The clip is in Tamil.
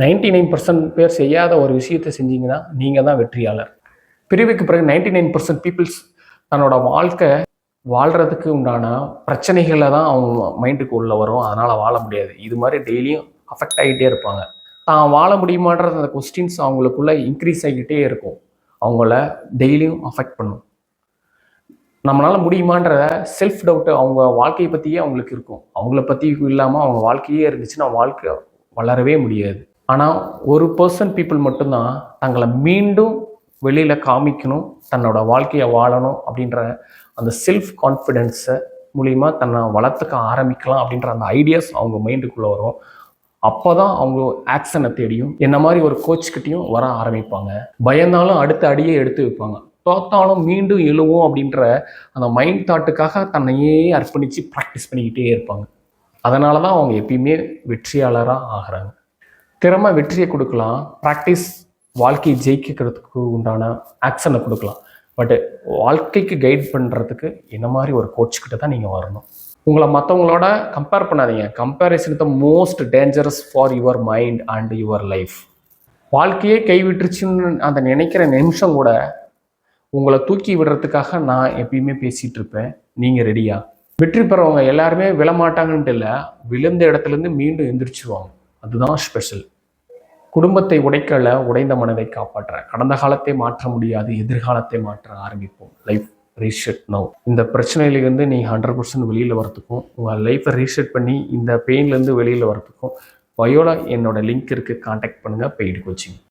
99% பேர் செய்யாத ஒரு விஷயத்தை செஞ்சீங்கன்னா நீங்கள் தான் வெற்றியாளர். பிரிவுக்கு பிறகு 99% பீப்புள்ஸ் தன்னோட வாழ்க்கை வாழ்கிறதுக்கு உண்டான பிரச்சனைகளை தான் அவங்க மைண்டுக்கு உள்ளே வரும். அதனால் வாழ முடியாது. இது மாதிரி டெய்லியும் அஃபெக்ட் ஆகிட்டே இருப்பாங்க. தான் வாழ முடியுமான்ற அந்த கொஸ்டின்ஸ் அவங்களுக்குள்ளே இன்க்ரீஸ் ஆகிக்கிட்டே இருக்கும். அவங்கள டெய்லியும் அஃபெக்ட் பண்ணும். நம்மளால் முடியுமான்ற செல்ஃப் டவுட்டு அவங்க வாழ்க்கையை பற்றியே அவங்களுக்கு இருக்கும். அவங்கள பற்றி இல்லாமல் அவங்க வாழ்க்கையே இருந்துச்சுன்னா வாழ்க்கை வளரவே முடியாது. ஆனால் ஒரு பீப்புள் மட்டும்தான் தங்களை மீண்டும் வெளியில் காமிக்கணும், தன்னோட வாழ்க்கையை வாழணும் அப்படின்ற அந்த செல்ஃப் கான்ஃபிடென்ஸை மூலிமா தன்னை வளர்த்துக்க ஆரம்பிக்கலாம் அப்படின்ற அந்த ஐடியாஸ் அவங்க மைண்டுக்குள்ளே வரும். அப்போ தான் அவங்க ஆக்ஷனை தேடியும் என்ன மாதிரி ஒரு கோச்கிட்டையும் வர ஆரம்பிப்பாங்க. பயந்தாலும் அடுத்த அடியே எடுத்து வைப்பாங்க. தோத்தாலும் மீண்டும் எழுவோம் அப்படின்ற அந்த மைண்ட் தாட்டுக்காக தன்னையே அர்ப்பணித்து ப்ராக்டிஸ் பண்ணிக்கிட்டே இருப்பாங்க. அதனால தான் அவங்க எப்பயுமே வெற்றியாளராக ஆகிறாங்க. திறமை வெற்றியை கொடுக்கலாம், ப்ராக்டிஸ் வாழ்க்கையை ஜெயிக்கிறதுக்கு உண்டான ஆக்ஷனை கொடுக்கலாம். பட்டு வாழ்க்கைக்கு கைட் பண்ணுறதுக்கு என்ன மாதிரி ஒரு கோச்சுக்கிட்ட தான் நீங்கள் வரணும். உங்களை மற்றவங்களோட கம்பேர் பண்ணாதீங்க. Comparison the most dangerous for your mind and your life. வாழ்க்கையே கைவிட்டுருச்சுன்னு அந்த நினைக்கிற நிமிஷம் கூட உங்களை தூக்கி விடுறதுக்காக நான் எப்பயுமே பேசிகிட்டு இருப்பேன். நீங்கள் ரெடியா? வெற்றி பெறவங்க எல்லாருமே விழமாட்டாங்கன்ட்டு இல்லை, விழுந்த இடத்துலேருந்து மீண்டும் எந்திரிச்சிருவாங்க. அதுதான் ஸ்பெஷல். குடும்பத்தை உடைக்கல, உடைந்த மனதை காப்பாற்ற. கடந்த காலத்தை மாற்ற முடியாது, எதிர்காலத்தை மாற்ற ஆரம்பிப்போம். Life reset now. இந்த பிரச்சனையிலேருந்து நீங்கள் 100% வெளியில் வரத்துக்கும், உங்கள் லைஃப்பை ரீசெட் பண்ணி இந்த பெயின்லேருந்து வெளியில் வரத்துக்கும் பயோல என்னோட லிங்க் இருக்குது, கான்டாக்ட் பண்ணுங்கள். Paid coaching.